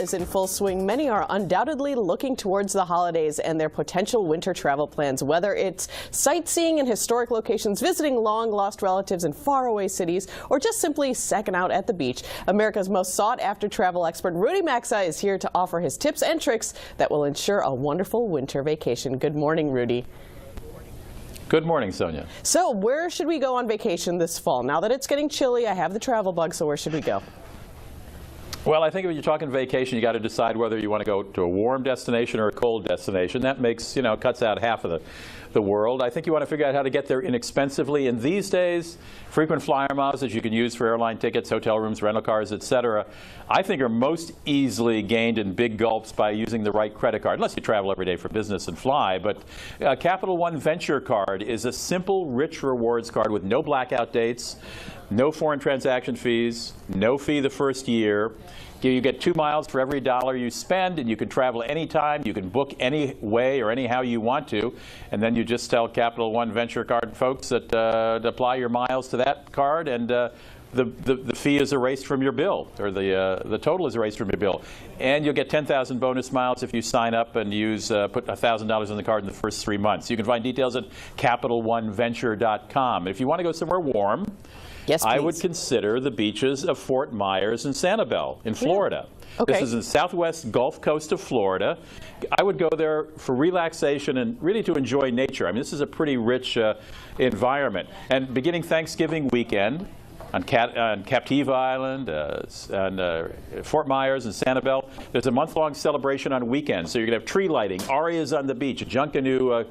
is in full swing. Many are undoubtedly looking towards the holidays and their potential winter travel plans, whether it's sightseeing in historic locations, visiting long-lost relatives in faraway cities, or just simply second out at the beach. America's most sought-after travel expert, Rudy Maxa, is here to offer his tips and tricks that will ensure a wonderful winter vacation. Good morning, Rudy. Good morning, Sonia. So where should we go on vacation this fall? Now that it's getting chilly, I have the travel bug, so where should we go? Well, I think when you're talking vacation, you got to decide whether you want to go to a warm destination or a cold destination. That makes, cuts out half of the world. I think you want to figure out how to get there inexpensively. And these days, frequent flyer miles that you can use for airline tickets, hotel rooms, rental cars, etc., I think are most easily gained in big gulps by using the right credit card, unless you travel every day for business and fly. But Capital One Venture Card is a simple, rich rewards card with no blackout dates, no foreign transaction fees, no fee the first year. You get 2 miles for every dollar you spend, and you can travel anytime. You can book any way or anyhow you want to. And then you just tell Capital One Venture Card folks that to apply your miles to that card, and the fee is erased from your bill, or the total is erased from your bill. And you'll get 10,000 bonus miles if you sign up and put $1,000 on the card in the first 3 months. You can find details at CapitalOneVenture.com. If you want to go somewhere warm, yes, I would consider the beaches of Fort Myers and Sanibel in Florida. Yeah. Okay. This is in the southwest Gulf Coast of Florida. I would go there for relaxation and really to enjoy nature. I mean, this is a pretty rich environment. And beginning Thanksgiving weekend on Captiva Island, and Fort Myers and Sanibel, there's a month-long celebration on weekends. So you're going to have tree lighting, arias on the beach, a Junkanoo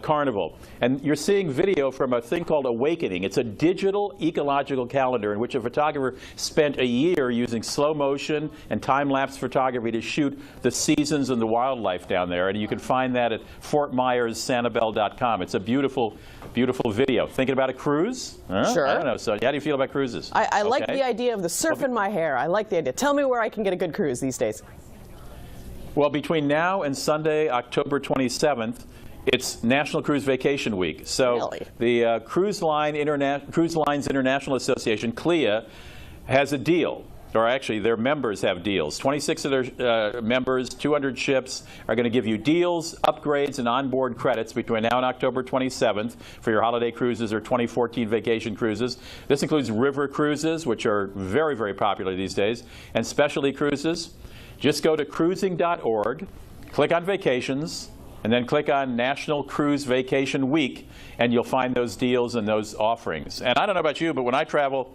carnival. And you're seeing video from a thing called Awakening. It's a digital ecological calendar in which a photographer spent a year using slow motion and time-lapse photography to shoot the seasons and the wildlife down there. And you can find that at FortMyersSanibel.com. It's a beautiful, beautiful video. Thinking about a cruise? Sure. I don't know. So how do you feel about cruises? I like the idea of the surf in my hair. I like the idea. Tell me where I can get a good cruise these days. Well, between now and Sunday, October 27th, it's National Cruise Vacation Week. So really? The Cruise Lines International Association, CLIA, has a deal. Or actually, their members have deals. 26 of their members, 200 ships, are going to give you deals, upgrades, and onboard credits between now and October 27th for your holiday cruises or 2014 vacation cruises. This includes river cruises, which are very, very popular these days, and specialty cruises. Just go to cruising.org, click on vacations, and then click on National Cruise Vacation Week, and you'll find those deals and those offerings. And I don't know about you, but when I travel,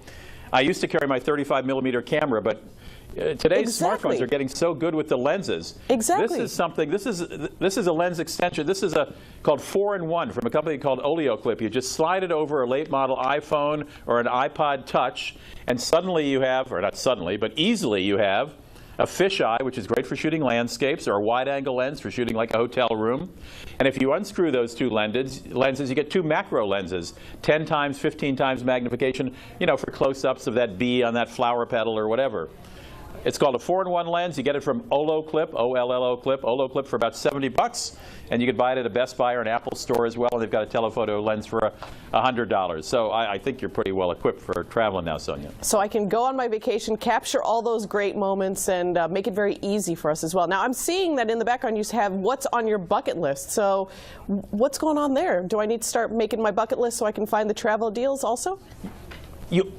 I used to carry my 35mm camera, but today's smartphones are getting so good with the lenses. Exactly. This is something. This is a lens extension. This is called 4-in-1 from a company called OleoClip. You just slide it over a late model iPhone or an iPod Touch, and suddenly you have, or not suddenly, but easily you have, a fisheye, which is great for shooting landscapes, or a wide-angle lens for shooting like a hotel room. And if you unscrew those two lenses, you get 2 macro lenses, 10 times, 15 times magnification, for close-ups of that bee on that flower petal or whatever. It's called a 4-in-1 lens. You get it from OleoClip, O-L-L-O Clip, OleoClip for about $70, and you could buy it at a Best Buy or an Apple store as well. And they've got a telephoto lens for $100. So I think you're pretty well equipped for traveling now, Sonia. So I can go on my vacation, capture all those great moments, and make it very easy for us as well. Now I'm seeing that in the background you have what's on your bucket list. So what's going on there? Do I need to start making my bucket list so I can find the travel deals also?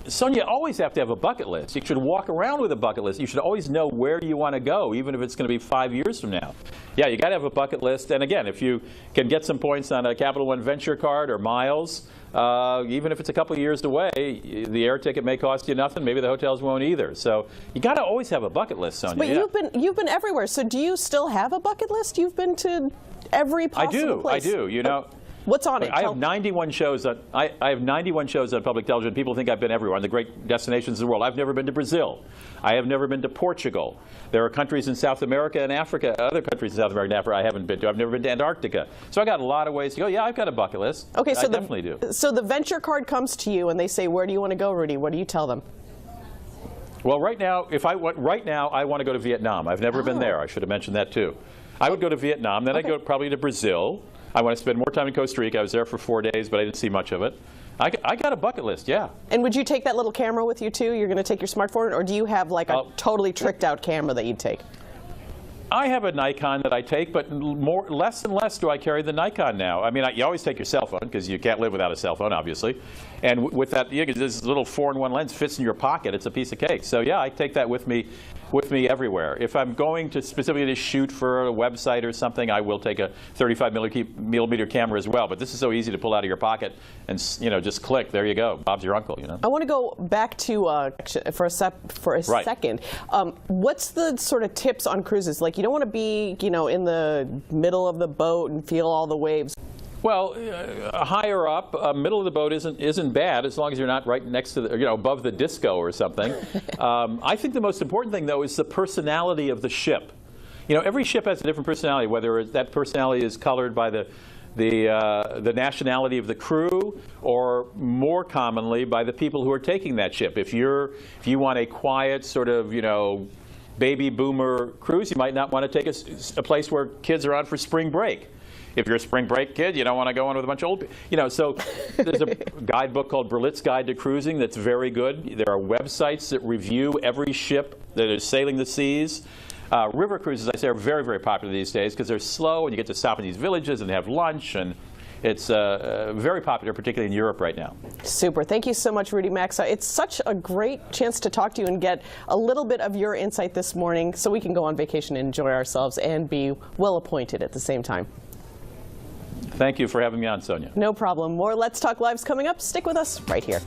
Sonia, always have to have a bucket list. You should walk around with a bucket list. You should always know where you want to go, even if it's going to be 5 years from now. Yeah, you got to have a bucket list. And again, if you can get some points on a Capital One Venture Card or miles, even if it's a couple of years away, the air ticket may cost you nothing. Maybe the hotels won't either. So you got to always have a bucket list, Sonia. But you've been everywhere. So do you still have a bucket list? You've been to every possible place. I do. What's on it? I have 91 shows on. I have 91 shows on public television. People think I've been everywhere on the great destinations of the world. I've never been to Brazil. I have never been to Portugal. There are countries in South America and Africa, other countries in South America and Africa I haven't been to. I've never been to Antarctica. So I got a lot of ways to go. Yeah, I've got a bucket list. Okay, so I definitely do. So the venture card comes to you and they say, "Where do you want to go, Rudy?" What do you tell them? Well, right now, I want to go to Vietnam. I've never been there. I should have mentioned that too. I would go to Vietnam. Then I'd go probably to Brazil. I want to spend more time in Costa Rica. I was there for 4 days, but I didn't see much of it. I got a bucket list, yeah. And would you take that little camera with you too? You're going to take your smartphone, or do you have like a totally tricked out camera that you'd take? I have a Nikon that I take, but less and less do I carry the Nikon now. I mean, you always take your cell phone because you can't live without a cell phone, obviously. And with that, this little 4-in-1 lens fits in your pocket. It's a piece of cake. So yeah, I take that with me everywhere. If I'm going to specifically to shoot for a website or something, I will take a 35mm camera as well. But this is so easy to pull out of your pocket and just click. There you go. Bob's your uncle. I want to go back to for a second. What's the sort of tips on cruises? Like, you don't want to be in the middle of the boat and feel all the waves. Well, higher up, middle of the boat isn't bad as long as you're not right next to the, above the disco or something. I think the most important thing, though, is the personality of the ship. Every ship has a different personality, whether that personality is colored by the nationality of the crew, or more commonly by the people who are taking that ship. If you want a quiet sort of, baby boomer cruise, you might not want to take a place where kids are on for spring break. If you're a spring break kid, you don't want to go on with a bunch of old people. So there's a guidebook called Berlitz Guide to Cruising that's very good. There are websites that review every ship that is sailing the seas. River cruises, I say, are very, very popular these days because they're slow and you get to stop in these villages and have lunch, and it's very popular, particularly in Europe right now. Super. Thank you so much, Rudy Maxa. It's such a great chance to talk to you and get a little bit of your insight this morning so we can go on vacation and enjoy ourselves and be well appointed at the same time. Thank you for having me on, Sonia. No problem. More Let's Talk Live's coming up. Stick with us right here.